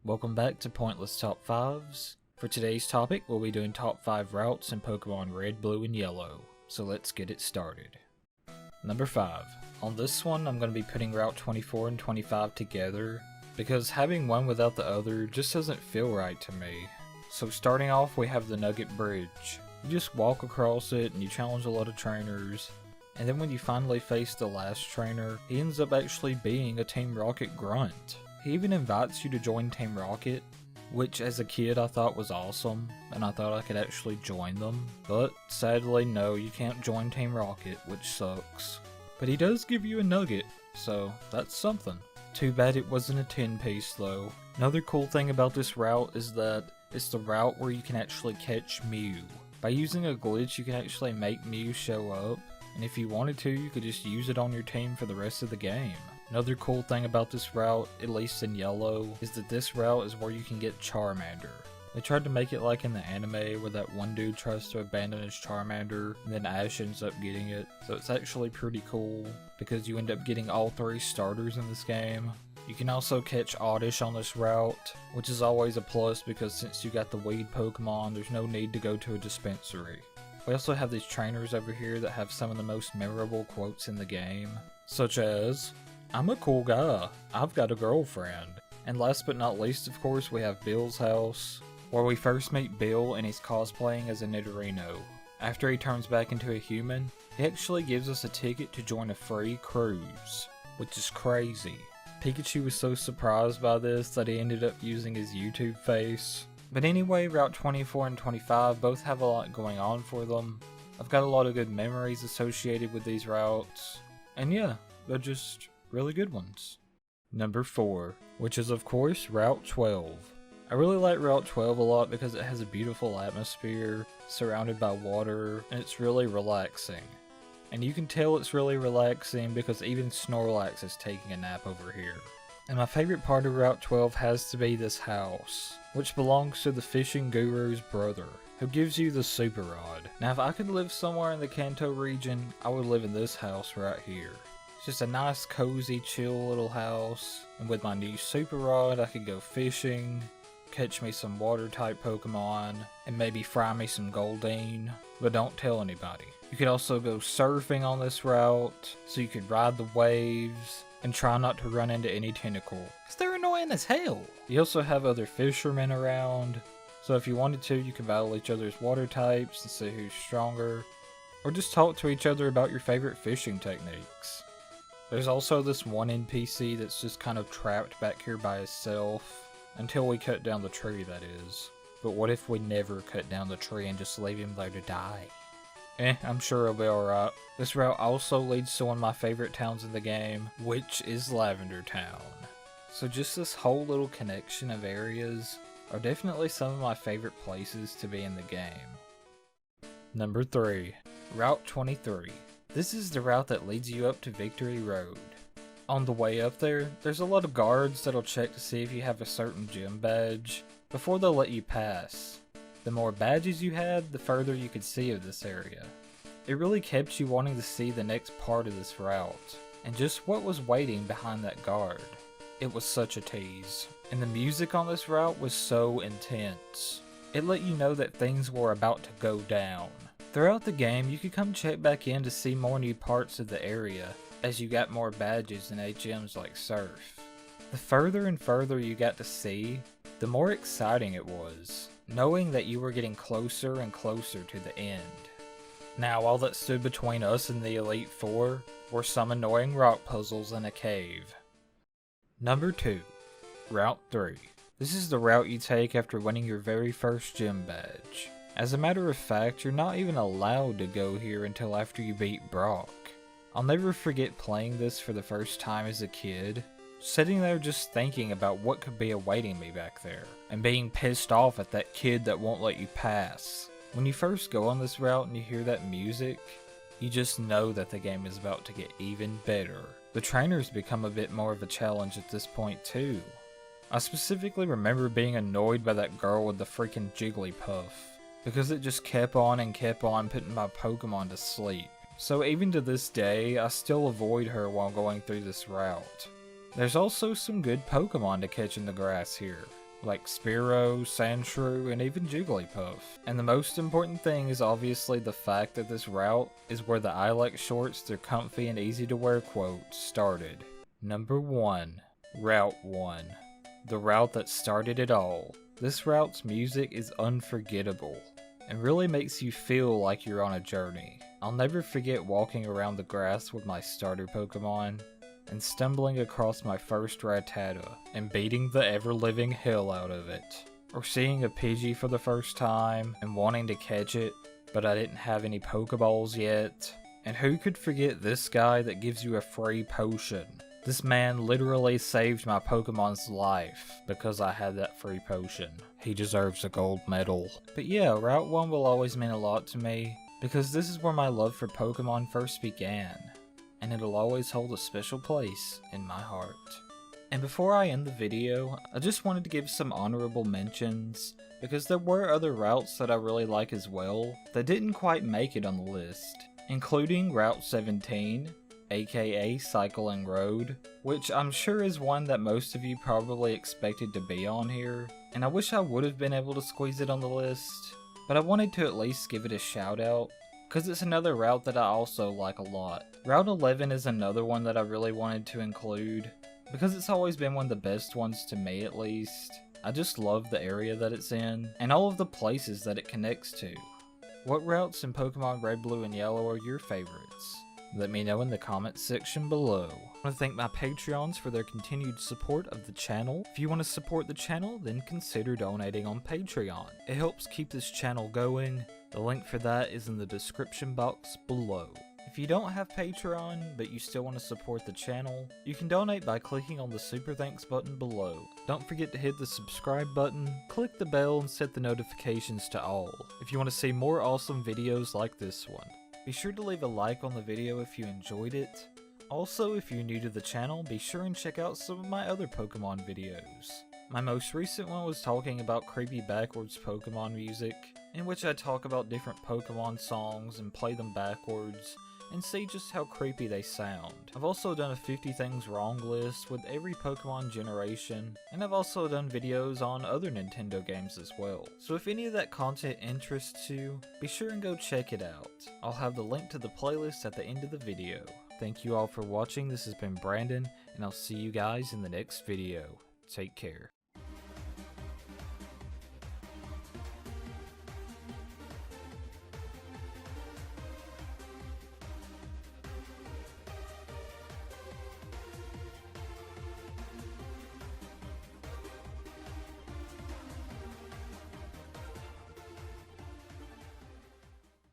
Welcome back to Pointless Top 5s. For today's topic, we'll be doing top 5 routes in Pokemon Red, Blue, and Yellow. So let's get it started. Number 5. On this one, I'm going to be putting Route 24 and 25 together, because having one without the other just doesn't feel right to me. So starting off, we have the Nugget Bridge. You just walk across it and you challenge a lot of trainers, and then when you finally face the last trainer, he ends up actually being a Team Rocket grunt. He even invites you to join Team Rocket, which as a kid I thought was awesome, and I thought I could actually join them. But sadly no, you can't join Team Rocket, which sucks. But he does give you a nugget, so that's something. Too bad it wasn't a 10-piece though. Another cool thing about this route is that it's the route where you can actually catch Mew. By using a glitch you can actually make Mew show up, and if you wanted to, you could just use it on your team for the rest of the game. Another cool thing about this route, at least in Yellow, is that this route is where you can get Charmander. They tried to make it like in the anime where that one dude tries to abandon his Charmander and then Ash ends up getting it. So it's actually pretty cool because you end up getting all 3 starters in this game. You can also catch Oddish on this route, which is always a plus because since you got the weed Pokemon, there's no need to go to a dispensary. We also have these trainers over here that have some of the most memorable quotes in the game, such as, "I'm a cool guy, I've got a girlfriend." And last but not least, of course, we have Bill's house, where we first meet Bill and he's cosplaying as a Nidorino. After he turns back into a human, he actually gives us a ticket to join a free cruise, which is crazy. Pikachu was so surprised by this that he ended up using his YouTube face. But anyway, Route 24 and 25 both have a lot going on for them. I've got a lot of good memories associated with these routes, and yeah, they're just really good ones. Number 4, which is of course Route 12. I really like Route 12 a lot because it has a beautiful atmosphere, surrounded by water, and it's really relaxing. And you can tell it's really relaxing because even Snorlax is taking a nap over here. And my favorite part of Route 12 has to be this house, which belongs to the fishing guru's brother, who gives you the Super Rod. Now if I could live somewhere in the Kanto region, I would live in this house right here. It's just a nice, cozy, chill little house, and with my new Super Rod I could go fishing, catch me some water-type Pokemon, and maybe fry me some Goldeen, but don't tell anybody. You could also go surfing on this route, so you could ride the waves, and try not to run into any tentacle, because they're annoying as hell. You also have other fishermen around, so if you wanted to, you could battle each other's water types and see who's stronger, or just talk to each other about your favorite fishing techniques. There's also this one NPC that's just kind of trapped back here by himself, until we cut down the tree, that is. But what if we never cut down the tree and just leave him there to die? I'm sure he'll be alright. This route also leads to one of my favorite towns in the game, which is Lavender Town. So just this whole little connection of areas are definitely some of my favorite places to be in the game. Number 3. Route 23. This is the route that leads you up to Victory Road. On the way up there, there's a lot of guards that'll check to see if you have a certain gym badge before they'll let you pass. The more badges you had, the further you could see of this area. It really kept you wanting to see the next part of this route, and just what was waiting behind that guard. It was such a tease, and the music on this route was so intense. It let you know that things were about to go down. Throughout the game, you could come check back in to see more new parts of the area, as you got more badges and HMs like Surf. The further and further you got to see, the more exciting it was, knowing that you were getting closer and closer to the end. Now all that stood between us and the Elite Four were some annoying rock puzzles in a cave. Number 2. Route 3. This is the route you take after winning your very first gym badge. As a matter of fact, you're not even allowed to go here until after you beat Brock. I'll never forget playing this for the first time as a kid, sitting there just thinking about what could be awaiting me back there, and being pissed off at that kid that won't let you pass. When you first go on this route and you hear that music, you just know that the game is about to get even better. The trainers become a bit more of a challenge at this point too. I specifically remember being annoyed by that girl with the freaking Jigglypuff, because it just kept on and kept on putting my Pokemon to sleep. So even to this day, I still avoid her while going through this route. There's also some good Pokemon to catch in the grass here. like Spearow, Sandshrew, and even Jigglypuff. And the most important thing is obviously the fact that this route is where the I like shorts, their comfy and easy to wear quote started. Number 1. Route 1. The route that started it all. This route's music is unforgettable and really makes you feel like you're on a journey. I'll never forget walking around the grass with my starter Pokemon and stumbling across my first Rattata and beating the ever-living hell out of it. Or seeing a Pidgey for the first time and wanting to catch it, but I didn't have any Pokeballs yet. And who could forget this guy that gives you a free potion? This man literally saved my Pokemon's life because I had that free potion. He deserves a gold medal. But yeah, Route 1 will always mean a lot to me because this is where my love for Pokemon first began, and it'll always hold a special place in my heart. And before I end the video, I just wanted to give some honorable mentions because there were other routes that I really like as well that didn't quite make it on the list, including Route 17, aka Cycling Road, which I'm sure is one that most of you probably expected to be on here, and I wish I would have been able to squeeze it on the list, but I wanted to at least give it a shout out, because it's another route that I also like a lot. Route 11 is another one that I really wanted to include, because it's always been one of the best ones to me at least. I just love the area that it's in, and all of the places that it connects to. What routes in Pokemon Red, Blue, and Yellow are your favorites? Let me know in the comments section below. I want to thank my Patreons for their continued support of the channel. If you want to support the channel, then consider donating on Patreon. It helps keep this channel going. The link for that is in the description box below. If you don't have Patreon, but you still want to support the channel, you can donate by clicking on the Super Thanks button below. Don't forget to hit the subscribe button, click the bell, and set the notifications to all if you want to see more awesome videos like this one. Be sure to leave a like on the video if you enjoyed it. Also, if you're new to the channel, be sure and check out some of my other Pokemon videos. My most recent one was talking about creepy backwards Pokemon music, in which I talk about different Pokemon songs and play them backwards, and see just how creepy they sound. I've also done a 50 Things Wrong list with every Pokemon generation, and I've also done videos on other Nintendo games as well. So if any of that content interests you, be sure and go check it out. I'll have the link to the playlist at the end of the video. Thank you all for watching. This has been Brandon, and I'll see you guys in the next video. Take care.